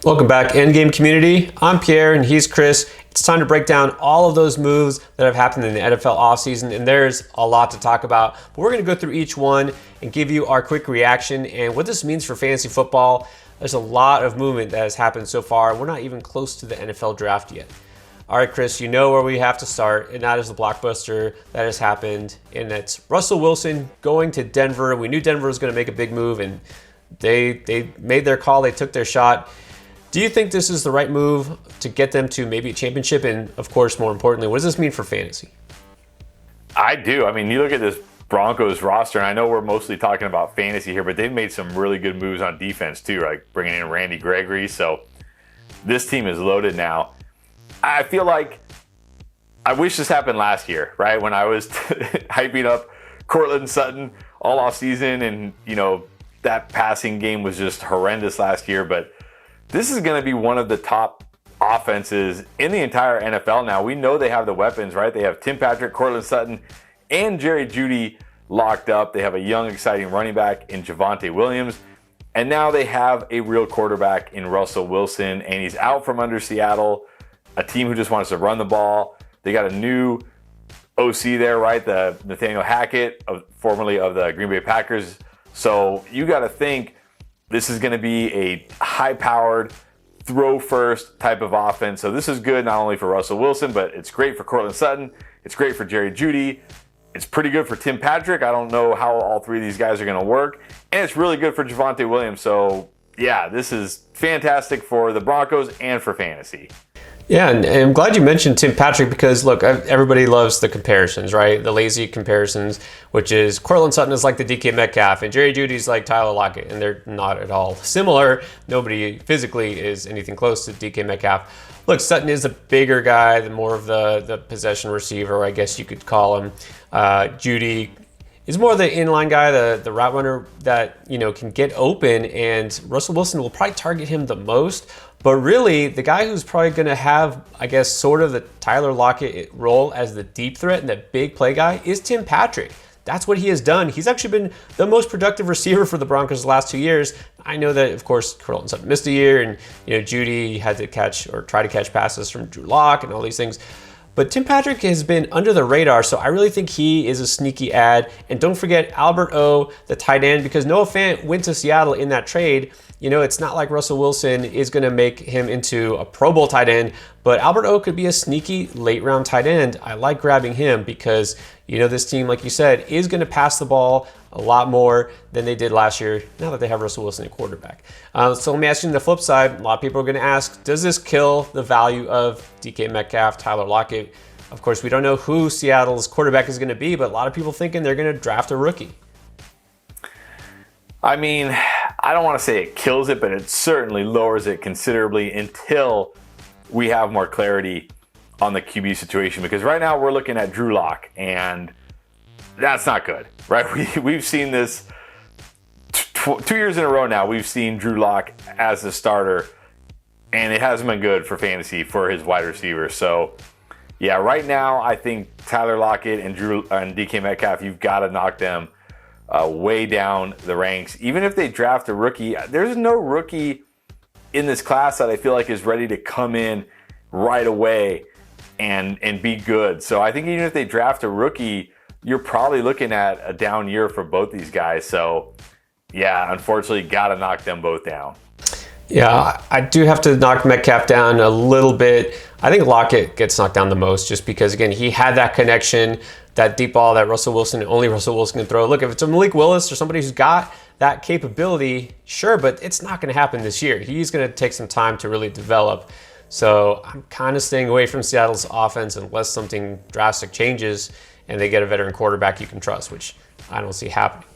Welcome back, Endgame community. I'm Pierre and he's Chris. It's time to break down all of those moves that have happened in the NFL offseason, and there's a lot to talk about. But we're going to go through each one and give you our quick reaction and what this means for fantasy football. There's a lot of movement that has happened so far. We're not even close to the NFL draft yet. All right, Chris, you know where we have to start, and that is the blockbuster that has happened, and that's Russell Wilson going to Denver. We knew Denver was going to make a big move, and they made their call. They took their shot. Do you think this is the right move to get them to maybe a championship? And of course, more importantly, what does this mean for fantasy? I do. I mean, you look at this Broncos roster, and I know we're mostly talking about fantasy here, but they've made some really good moves on defense too, like bringing in Randy Gregory. So this team is loaded now. I feel like I wish this happened last year, right? When I was hyping up Courtland Sutton all off season, and that passing game was just horrendous last year. But this is going to be one of the top offenses in the entire NFL now. We know they have the weapons, right? They have Tim Patrick, Courtland Sutton, and Jerry Jeudy locked up. They have a young, exciting running back in Javonte Williams. And now they have a real quarterback in Russell Wilson, and he's out from under Seattle, a team who just wants to run the ball. They got a new OC there, right? The Nathaniel Hackett, formerly of the Green Bay Packers. So you got to think this is going to be a high-powered, throw-first type of offense. So this is good not only for Russell Wilson, but it's great for Courtland Sutton. It's great for Jerry Jeudy. It's pretty good for Tim Patrick. I don't know how all three of these guys are going to work. And it's really good for Javonte Williams. So, yeah, this is fantastic for the Broncos and for fantasy. Yeah, and I'm glad you mentioned Tim Patrick because, look, everybody loves the comparisons, right? The lazy comparisons, which is Courtland Sutton is like the DK Metcalf and Jerry Judy's like Tyler Lockett, and they're not at all similar. Nobody physically is anything close to DK Metcalf. Look, Sutton is a bigger guy, more of the possession receiver, I guess you could call him. Jeudy is more the inline guy, the route runner that can get open, and Russell Wilson will probably target him the most. But really, the guy who's probably going to have, I guess, sort of the Tyler Lockett role as the deep threat and the big play guy is Tim Patrick. That's what he has done. He's actually been the most productive receiver for the Broncos the last 2 years. I know that, of course, Courtland Sutton missed a year, and Jeudy had to catch or try to catch passes from Drew Lock and all these things. But Tim Patrick has been under the radar, so I really think he is a sneaky ad. And don't forget Albert O, the tight end, because Noah Fant went to Seattle in that trade. It's not like Russell Wilson is going to make him into a Pro Bowl tight end, but Albert O could be a sneaky late round tight end. I like grabbing him because, this team, like you said, is going to pass the ball a lot more than they did last year now that they have Russell Wilson at quarterback. So let me ask you on the flip side. A lot of people are going to ask, does this kill the value of DK Metcalf, Tyler Lockett? Of course, we don't know who Seattle's quarterback is going to be, but a lot of people thinking they're going to draft a rookie. I mean, I don't want to say it kills it, but it certainly lowers it considerably until we have more clarity on the QB situation. Because right now we're looking at Drew Lock, and that's not good, right? We've seen this 2 years in a row now. We've seen Drew Lock as the starter, and it hasn't been good for fantasy for his wide receivers. So, yeah, right now I think Tyler Lockett and DK Metcalf, you've got to knock them way down the ranks. Even if they draft a rookie, there's no rookie in this class that I feel like is ready to come in right away and be good. So I think even if they draft a rookie, you're probably looking at a down year for both these guys. So yeah, unfortunately, got to knock them both down. Yeah, I do have to knock Metcalf down a little bit. I think Lockett gets knocked down the most just because, again, he had that connection, that deep ball that only Russell Wilson can throw. Look, if it's a Malik Willis or somebody who's got that capability, sure, but it's not going to happen this year. He's going to take some time to really develop. So I'm kind of staying away from Seattle's offense unless something drastic changes and they get a veteran quarterback you can trust, which I don't see happening.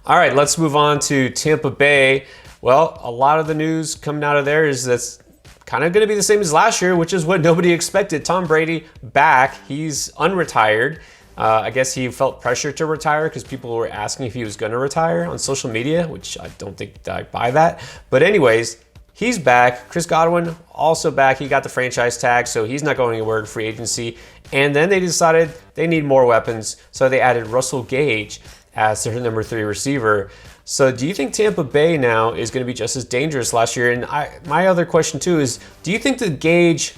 All right, let's move on to Tampa Bay. Well, a lot of the news coming out of there is that's kind of going to be the same as last year, which is what nobody expected. Tom Brady back. He's unretired. I guess he felt pressure to retire because people were asking if he was going to retire on social media, which I don't think I buy that. But anyways, he's back. Chris Godwin also back. He got the franchise tag, so he's not going anywhere in free agency. And then they decided they need more weapons, so they added Russell Gage as their number 3 receiver. So do you think Tampa Bay now is going to be just as dangerous last year? And my other question too is, do you think the Gage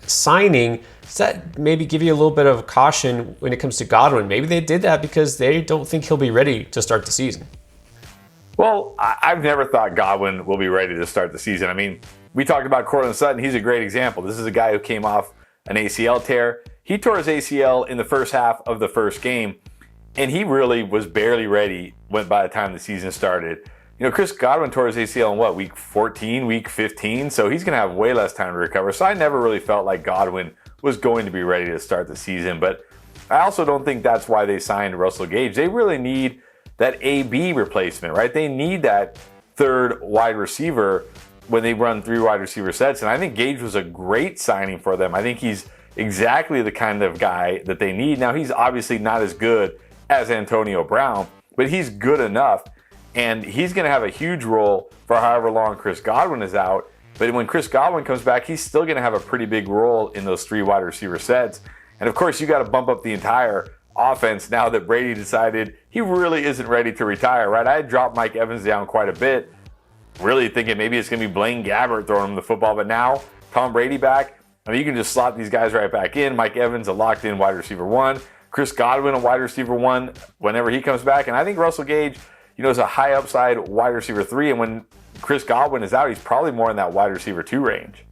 signing, does that maybe give you a little bit of caution when it comes to Godwin? Maybe they did that because they don't think he'll be ready to start the season. Well, I've never thought Godwin will be ready to start the season. I mean, we talked about Courtland Sutton. He's a great example. This is a guy who came off an ACL tear. He tore his ACL in the first half of the first game, and he really was barely ready by the time the season started. Chris Godwin tore his ACL in week 14, week 15, so he's going to have way less time to recover. So I never really felt like Godwin was going to be ready to start the season, but I also don't think that's why they signed Russell Gage. They really need that AB replacement, right? They need that third wide receiver when they run 3 wide receiver sets, and I think Gage was a great signing for them. I think he's exactly the kind of guy that they need. Now, he's obviously not as good as Antonio Brown, but he's good enough, and he's going to have a huge role for however long Chris Godwin is out. But when Chris Godwin comes back, he's still going to have a pretty big role in those 3 wide receiver sets. And of course, you got to bump up the entire offense now that Brady decided he really isn't ready to retire, right? I had dropped Mike Evans down quite a bit, really thinking maybe it's going to be Blaine Gabbert throwing him the football. But now, Tom Brady back, I mean, you can just slot these guys right back in. Mike Evans, a locked-in wide receiver 1. Chris Godwin, a wide receiver 1 whenever he comes back. And I think Russell Gage, is a high upside wide receiver 3. And when Chris Godwin is out, he's probably more in that wide receiver 2 range.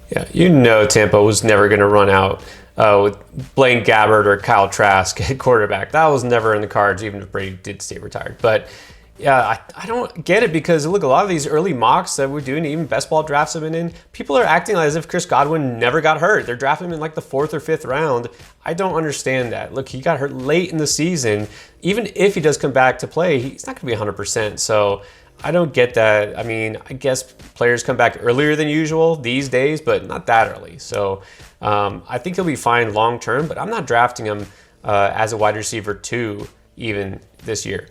Yeah, Tampa was never going to run out with Blaine Gabbert or Kyle Trask at quarterback. That was never in the cards, even if Brady did stay retired. But yeah, I don't get it because, look, a lot of these early mocks that we're doing, even best ball drafts have been in, people are acting as if Chris Godwin never got hurt. They're drafting him in like the 4th or 5th round. I don't understand that. Look, he got hurt late in the season. Even if he does come back to play, he's not going to be 100%. So I don't get that. I mean, I guess players come back earlier than usual these days, but not that early. So I think he'll be fine long term, but I'm not drafting him as a wide receiver 2 even this year.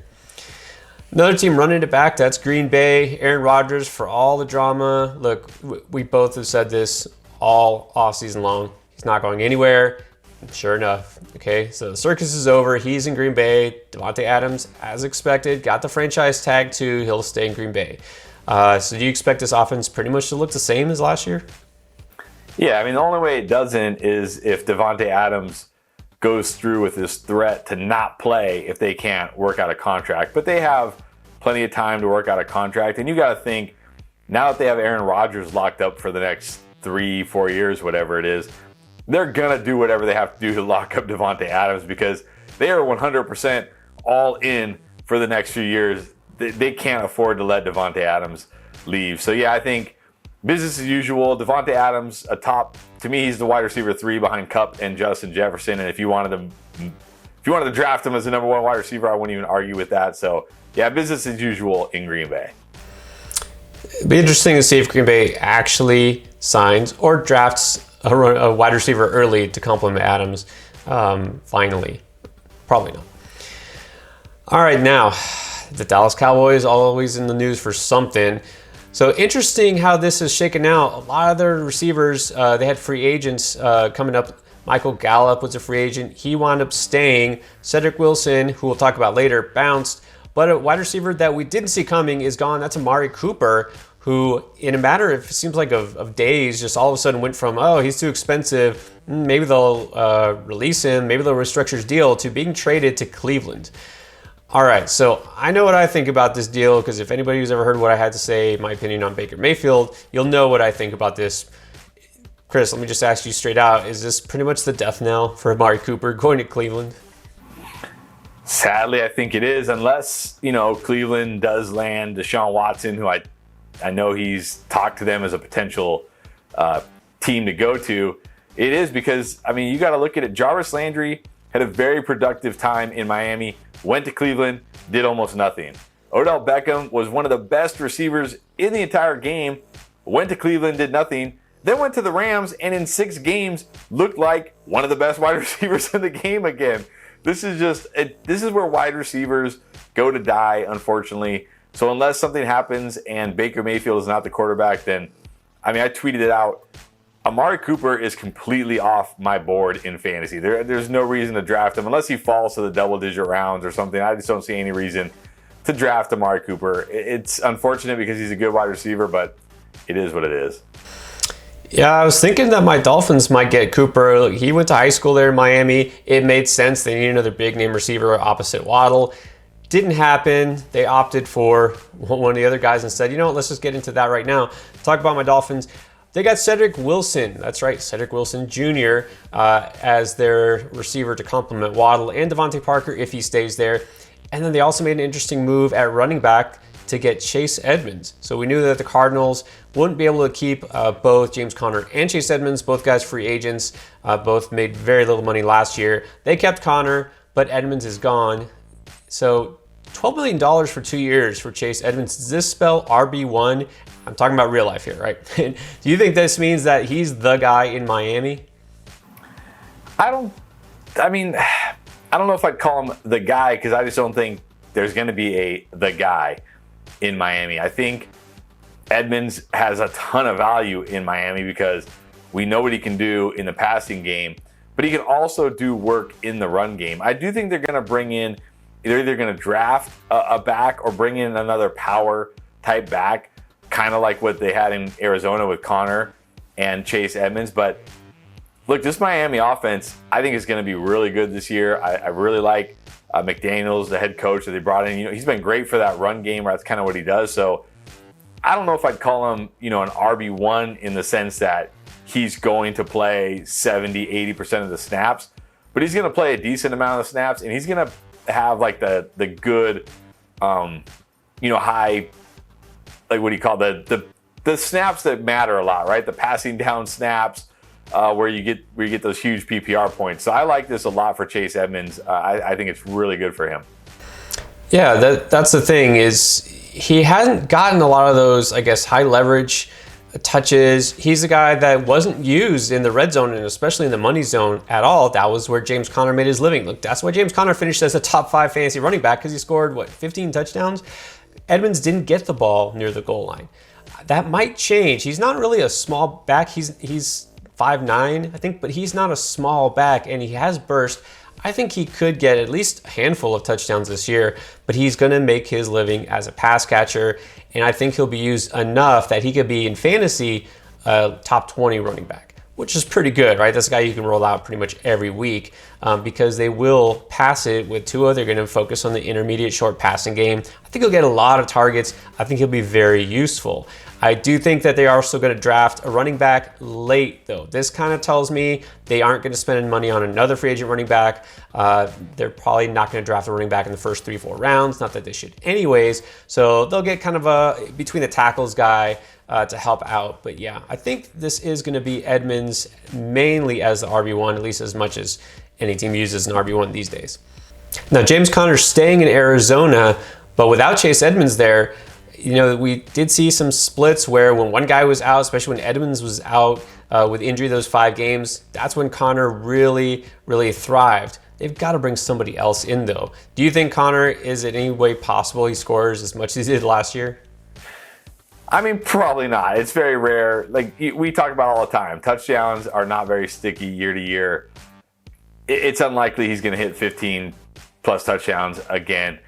Another team running it back, that's Green Bay. Aaron Rodgers, for all the drama. Look, we both have said this all offseason long. He's not going anywhere. Sure enough, okay, so the circus is over. He's in Green Bay. Davante Adams, as expected, got the franchise tag too. He'll stay in Green Bay. So do you expect this offense pretty much to look the same as last year? Yeah, I mean, the only way it doesn't is if Davante Adams goes through with this threat to not play if they can't work out a contract. But they have plenty of time to work out a contract. And you got to think, now that they have Aaron Rodgers locked up for the next 3-4 years, whatever it is, they're going to do whatever they have to do to lock up Davante Adams because they are 100% all in for the next few years. They can't afford to let Davante Adams leave. So, yeah, I think business as usual. Davante Adams, to me, he's the wide receiver 3 behind Kupp and Justin Jefferson. And if you wanted to draft him as the number 1 wide receiver, I wouldn't even argue with that. So, yeah, business as usual in Green Bay. It'd be interesting to see if Green Bay actually signs or drafts a wide receiver early to complement Adams. Finally, probably not. All right, now the Dallas Cowboys always in the news for something. So interesting how this is shaken out. A lot of their receivers, they had free agents coming up. Michael Gallup was a free agent. He wound up staying. Cedrick Wilson, who we'll talk about later, bounced. But a wide receiver that we didn't see coming is gone. That's Amari Cooper, who in a matter of, it seems like of days, just all of a sudden went from, oh, he's too expensive, maybe they'll release him, maybe they'll restructure his deal, to being traded to Cleveland. All right, so I know what I think about this deal, because if anybody who's ever heard what I had to say, my opinion on Baker Mayfield, you'll know what I think about this. Chris, let me just ask you straight out, is this pretty much the death knell for Amari Cooper going to Cleveland? Sadly, I think it is, unless, Cleveland does land Deshaun Watson, who I know he's talked to them as a potential team to go to. It is because, you got to look at it. Jarvis Landry had a very productive time in Miami, went to Cleveland, did almost nothing. Odell Beckham was one of the best receivers in the entire game, went to Cleveland, did nothing, then went to the Rams, and in 6 games looked like one of the best wide receivers in the game again. This is where wide receivers go to die, unfortunately. So unless something happens and Baker Mayfield is not the quarterback, then, I tweeted it out. Amari Cooper is completely off my board in fantasy. There's no reason to draft him unless he falls to the double-digit rounds or something. I just don't see any reason to draft Amari Cooper. It's unfortunate because he's a good wide receiver, but it is what it is. Yeah, I was thinking that my Dolphins might get Cooper. He went to high school there in Miami. It made sense. They needed another big name receiver opposite Waddle. Didn't happen. They opted for one of the other guys and said, you know what, let's just get into that right now. Talk about my Dolphins. They got Cedrick Wilson. That's right, Cedrick Wilson Jr. As their receiver to complement Waddle and Devontae Parker if he stays there. And then they also made an interesting move at running back to get Chase Edmonds. So we knew that the Cardinals wouldn't be able to keep both James Conner and Chase Edmonds, both guys free agents, both made very little money last year. They kept Conner, but Edmonds is gone. So $12 million for 2 years for Chase Edmonds. Does this spell RB1? I'm talking about real life here, right? Do you think this means that he's the guy in Miami? I don't know if I'd call him the guy because I just don't think there's going to be the guy in Miami. I think Edmonds has a ton of value in Miami because we know what he can do in the passing game, but he can also do work in the run game. I do think they're going to bring in, they're either going to draft a back or bring in another power type back, kind of like what they had in Arizona with Conner and Chase Edmonds. But look, this Miami offense, I think is going to be really good this year. I really like McDaniels, the head coach that they brought in. You know, he's been great for that run game, or that's kind of what he does. So I don't know if I'd call him, an RB1 in the sense that he's going to play 70, 80% of the snaps, but he's going to play a decent amount of the snaps, and he's going to have like the good, high, like what do you call the snaps that matter a lot, right? The passing down snaps, where you get those huge PPR points. So I like this a lot for Chase Edmonds. I think it's really good for him. Yeah, that's the thing is he hasn't gotten a lot of those, I guess, high leverage touches. He's a guy that wasn't used in the red zone and especially in the money zone at all. That was where James Conner made his living. Look, that's why James Conner finished as a top 5 fantasy running back because he scored, 15 touchdowns? Edmonds didn't get the ball near the goal line. That might change. He's not really a small back. He's 5'9", I think, but he's not a small back, and he has burst. I think he could get at least a handful of touchdowns this year, but he's going to make his living as a pass catcher, and I think he'll be used enough that he could be in fantasy top 20 running back, which is pretty good, right? That's a guy you can roll out pretty much every week because they will pass it with Tua. They're going to focus on the intermediate short passing game. I think he'll get a lot of targets. I think he'll be very useful. I do think that they are also going to draft a running back late, though. This kind of tells me they aren't going to spend money on another free agent running back. They're probably not going to draft a running back in the first 3-4 rounds. Not that they should anyways. So they'll get kind of a between the tackles guy to help out. But yeah, I think this is going to be Edmonds mainly as the RB1, at least as much as any team uses an RB1 these days. Now, James Conner's staying in Arizona, but without Chase Edmonds there, we did see some splits where when one guy was out, especially when Edmonds was out with injury those 5 games, that's when Conner really, really thrived. They've got to bring somebody else in, though. Do you think Conner, is it any way possible he scores as much as he did last year? I mean, probably not. It's very rare. Like we talk about all the time, touchdowns are not very sticky year to year. It's unlikely he's going to hit 15 plus touchdowns again.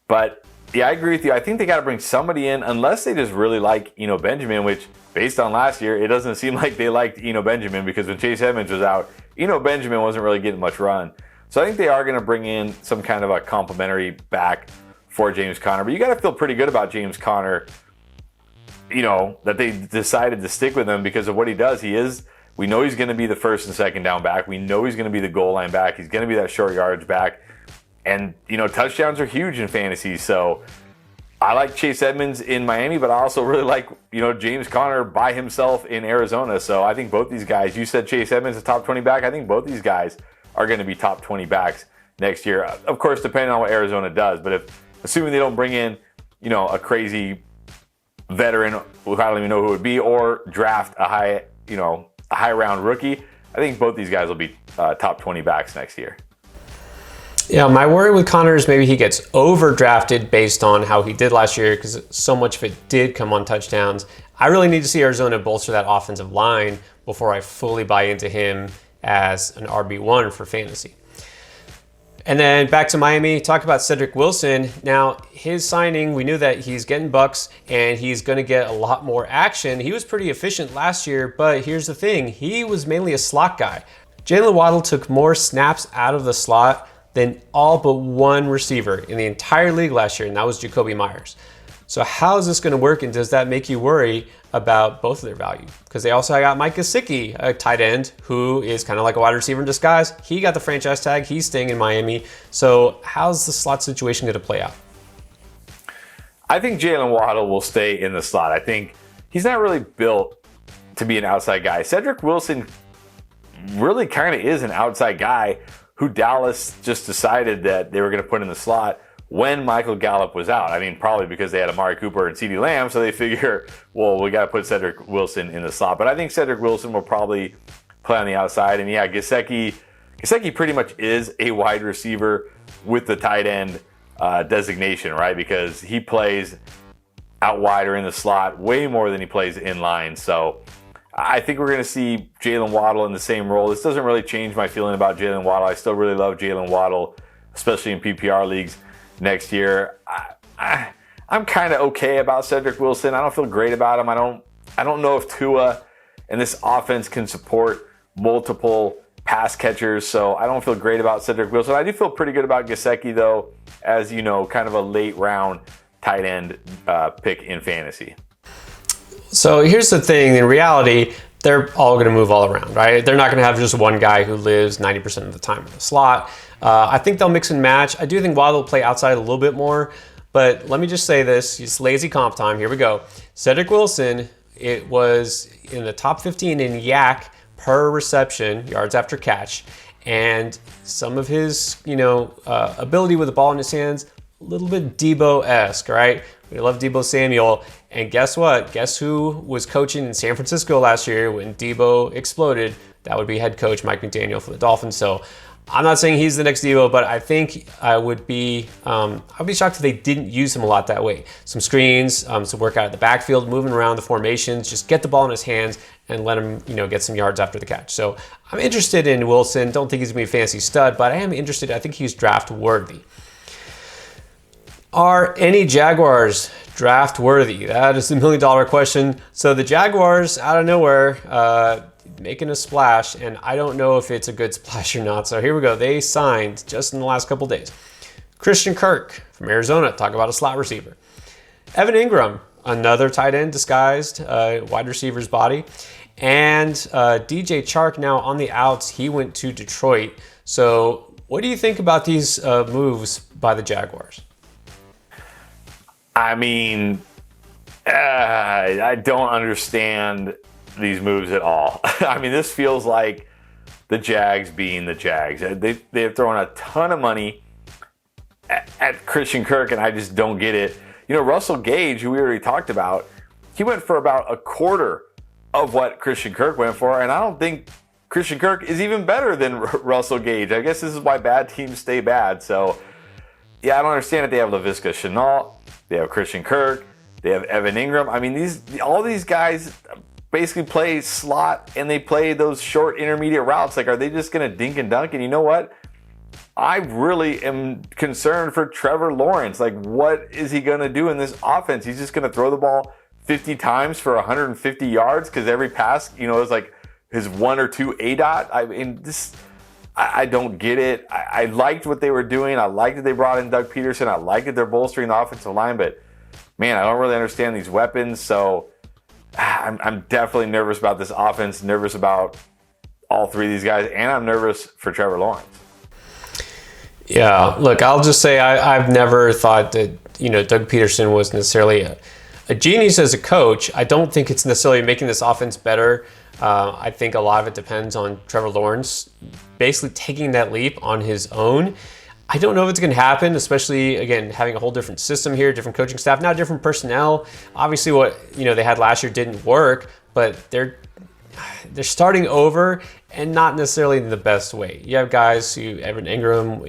But yeah, I agree with you. I think they got to bring somebody in unless they just really like Benjamin, which based on last year, it doesn't seem like they liked Benjamin because when Chase Edmonds was out, Benjamin wasn't really getting much run. So I think they are going to bring in some kind of a complimentary back for James Conner. But you got to feel pretty good about James Conner, that they decided to stick with him because of what he does. We know he's going to be the first and second down back. We know he's going to be the goal line back. He's going to be that short yardage back. And, touchdowns are huge in fantasy. So I like Chase Edmonds in Miami, but I also really like, James Conner by himself in Arizona. So I think both these guys, you said Chase Edmonds a top 20 back. I think both these guys are going to be top 20 backs next year. Of course, depending on what Arizona does. But assuming they don't bring in, a crazy veteran who I don't even know who it would be, or draft a high round rookie, I think both these guys will be top 20 backs next year. Yeah, my worry with Conner is maybe he gets overdrafted based on how he did last year because so much of it did come on touchdowns. I really need to see Arizona bolster that offensive line before I fully buy into him as an RB1 for fantasy. And then back to Miami, talk about Cedrick Wilson. Now, his signing, we knew that he's getting bucks and he's going to get a lot more action. He was pretty efficient last year, but here's the thing. He was mainly a slot guy. Jalen Waddle took more snaps out of the slot than all but one receiver in the entire league last year, and that was Jacoby Myers. So how is this going to work, and does that make you worry about both of their value? Because they also got Mike Gesicki, a tight end, who is kind of like a wide receiver in disguise. He got the franchise tag. He's staying in Miami. So how's the slot situation going to play out? I think Jalen Waddle will stay in the slot. I think he's not really built to be an outside guy. Cedrick Wilson really kind of is an outside guy who Dallas just decided that they were going to put in the slot when Michael Gallup was out. I mean, probably because they had Amari Cooper and CeeDee Lamb, so they figure, well, we got to put Cedrick Wilson in the slot. But I think Cedrick Wilson will probably play on the outside. And yeah, Gesicki pretty much is a wide receiver with the tight end designation, right? Because he plays out wide or in the slot way more than he plays in line. So I think we're going to see Jalen Waddle in the same role. This doesn't really change my feeling about Jalen Waddle. I still really love Jalen Waddle, especially in PPR leagues next year. I'm kind of okay about Cedrick Wilson. I don't feel great about him. I don't know if Tua and this offense can support multiple pass catchers, so I don't feel great about Cedrick Wilson. I do feel pretty good about Gesicki, though, as you know, kind of a late round tight end pick in fantasy. So here's the thing. In reality, they're all going to move all around, right? They're not going to have just one guy who lives 90% of the time in the slot. I think they'll mix and match. I do think Waddle will play outside a little bit more, but let me just say this. It's lazy comp time. Here we go. Cedrick Wilson, it was in the top 15 in YAC per reception, yards after catch, and some of his, ability with the ball in his hands, a little bit Debo-esque, right? We love Debo Samuel. And guess what? Guess who was coaching in San Francisco last year when Debo exploded? That would be head coach Mike McDaniel for the Dolphins. So I'm not saying he's the next Debo, but I think I'd be shocked if they didn't use him a lot that way. Some screens, some work out at the backfield, moving around the formations, just get the ball in his hands and let him, get some yards after the catch. So I'm interested in Wilson. Don't think he's gonna be a fancy stud, but I am interested. I think he's draft worthy. Are any Jaguars draft worthy? That is the $1 million question. So the Jaguars, out of nowhere, making a splash, and I don't know if it's a good splash or not. So here we go. They signed, just in the last couple days, Christian Kirk from Arizona. Talk about a slot receiver. Evan Ingram, another tight end disguised, wide receiver's body. And DJ Chark now on the outs. He went to Detroit. So what do you think about these moves by the Jaguars? I mean, I don't understand these moves at all. I mean, this feels like the Jags being the Jags. They have thrown a ton of money at Christian Kirk, and I just don't get it. Russell Gage, who we already talked about, he went for about a quarter of what Christian Kirk went for, and I don't think Christian Kirk is even better than Russell Gage. I guess this is why bad teams stay bad. So, yeah, I don't understand it. They have Laviska Shenault. They have Christian Kirk. They have Evan Ingram. I mean, all these guys basically play slot, and they play those short intermediate routes. Like, are they just going to dink and dunk? And you know what? I really am concerned for Trevor Lawrence. Like, what is he going to do in this offense? He's just going to throw the ball 50 times for 150 yards because every pass, is like his one or two ADOT. I mean, I don't get it. I liked what they were doing. I liked that they brought in Doug Peterson. I liked that they're bolstering the offensive line, but man, I don't really understand these weapons. So I'm definitely nervous about this offense, nervous about all three of these guys, and I'm nervous for Trevor Lawrence. Yeah, look, I'll just say I've never thought that, Doug Peterson was necessarily a genius as a coach. I don't think it's necessarily making this offense better. I think a lot of it depends on Trevor Lawrence basically taking that leap on his own. I don't know if it's going to happen, especially, again, having a whole different system here, different coaching staff, now different personnel. Obviously what, they had last year didn't work, but they're starting over and not necessarily in the best way. You have guys who, Evan Ingram,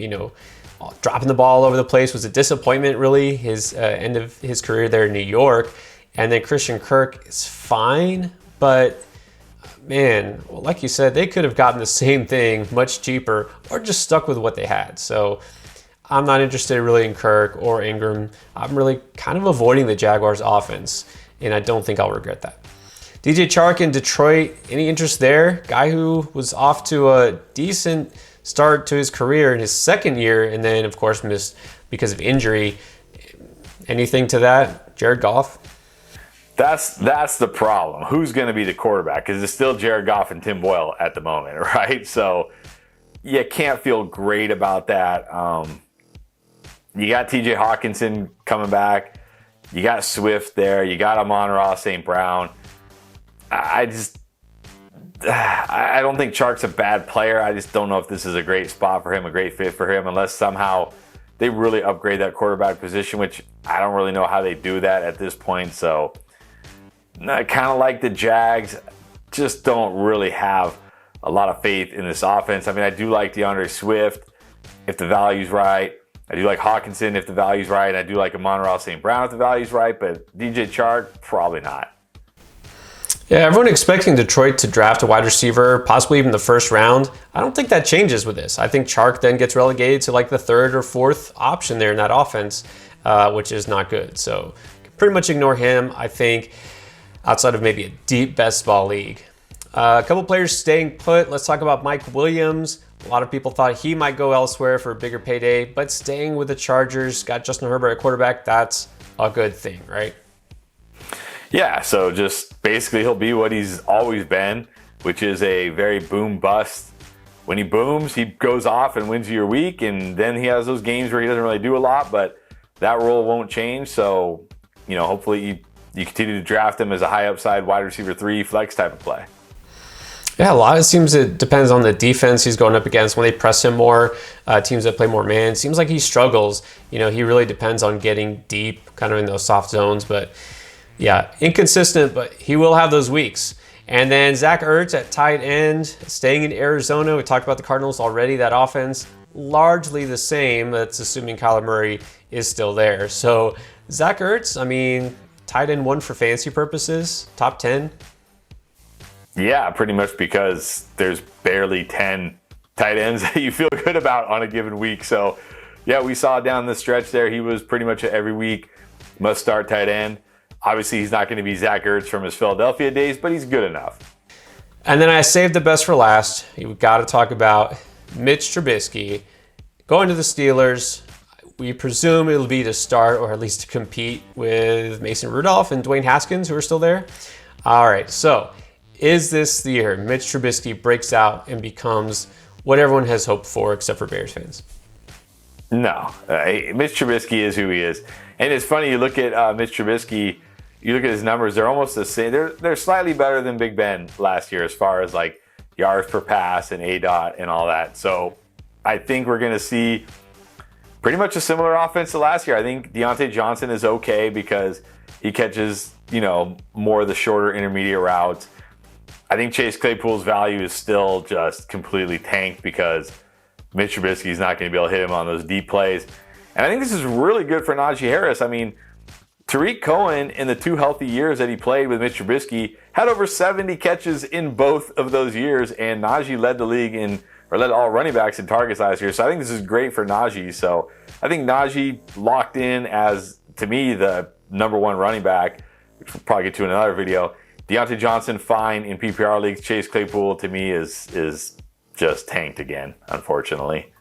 dropping the ball all over the place was a disappointment, really, his end of his career there in New York. And then Christian Kirk is fine, but man, well, like you said, they could have gotten the same thing much cheaper or just stuck with what they had. So I'm not interested really in Kirk or Ingram. I'm really kind of avoiding the Jaguars offense, and I don't think I'll regret that. DJ Chark in Detroit, any interest there? Guy who was off to a decent start to his career in his second year, and then, of course, missed because of injury. Anything to that? Jared Goff? That's the problem. Who's going to be the quarterback? Because it's still Jared Goff and Tim Boyle at the moment, right? So you can't feel great about that. You got TJ Hawkinson coming back. You got Swift there. You got Amon-Ra St. Brown. I don't think Chark's a bad player. I just don't know if this is a great spot for him, a great fit for him, unless somehow they really upgrade that quarterback position, which I don't really know how they do that at this point. So I kind of like the Jags, just don't really have a lot of faith in this offense. I mean, I do like DeAndre Swift if the value's right. I do like Hawkinson if the value's right. I do like Amon-Ra St. Brown if the value's right, but DJ Chark, probably not. Yeah, everyone expecting Detroit to draft a wide receiver, possibly even the first round. I don't think that changes with this. I think Chark then gets relegated to like the third or fourth option there in that offense, which is not good. So pretty much ignore him, I think, outside of maybe a deep best ball league. A couple players staying put. Let's talk about Mike Williams. A lot of people thought he might go elsewhere for a bigger payday, but staying with the Chargers, got Justin Herbert at quarterback, that's a good thing, right? Yeah, so just basically he'll be what he's always been, which is a very boom-bust. When he booms, he goes off and wins you your week, and then he has those games where he doesn't really do a lot, but that role won't change. So, hopefully you continue to draft him as a high-upside wide receiver 3 flex type of play. Yeah, a lot. It seems it depends on the defense he's going up against. When they press him more, teams that play more man, seems like he struggles. He really depends on getting deep, kind of in those soft zones, but yeah, inconsistent, but he will have those weeks. And then Zach Ertz at tight end, staying in Arizona. We talked about the Cardinals already. That offense, largely the same. That's assuming Kyler Murray is still there. So Zach Ertz, tight end 1 for fantasy purposes, top 10. Yeah, pretty much because there's barely 10 tight ends that you feel good about on a given week. So yeah, we saw down the stretch there, he was pretty much every week must start tight end. Obviously, he's not going to be Zach Ertz from his Philadelphia days, but he's good enough. And then I saved the best for last. You've got to talk about Mitch Trubisky going to the Steelers. We presume it'll be to start or at least to compete with Mason Rudolph and Dwayne Haskins, who are still there. All right, so is this the year Mitch Trubisky breaks out and becomes what everyone has hoped for except for Bears fans? No. Mitch Trubisky is who he is. And it's funny, you look at Mitch Trubisky, you look at his numbers, they're almost the same. They're slightly better than Big Ben last year as far as like yards per pass and ADOT and all that. So I think we're going to see pretty much a similar offense to last year. I think Deontay Johnson is okay because he catches, more of the shorter intermediate routes. I think Chase Claypool's value is still just completely tanked because Mitch Trubisky is not going to be able to hit him on those deep plays. And I think this is really good for Najee Harris. Tariq Cohen, in the 2 healthy years that he played with Mitch Trubisky, had over 70 catches in both of those years, and Najee led the league led all running backs in targets last year. So I think this is great for Najee. So I think Najee locked in as, to me, the number 1 running back, which we'll probably get to in another video. Deontay Johnson, fine in PPR leagues. Chase Claypool, to me, is just tanked again, unfortunately.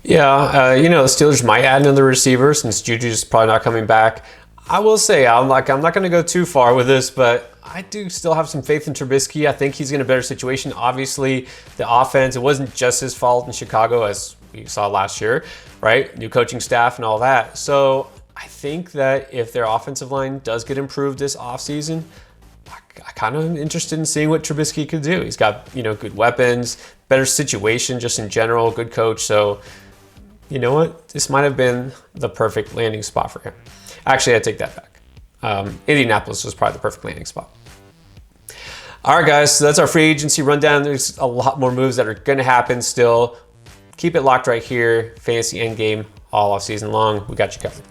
Yeah, the Steelers might add another receiver since Juju's probably not coming back. I will say, I'm not going to go too far with this, but I do still have some faith in Trubisky. I think he's in a better situation. Obviously, the offense, it wasn't just his fault in Chicago, as we saw last year, right? New coaching staff and all that. So I think that if their offensive line does get improved this offseason, I kind of am interested in seeing what Trubisky could do. He's got, good weapons, better situation just in general, good coach. So, you know what? This might have been the perfect landing spot for him. Actually, I take that back. Indianapolis was probably the perfect landing spot. All right, guys, so that's our free agency rundown. There's a lot more moves that are going to happen still. Keep it locked right here. Fantasy Endgame all off season long. We got you covered.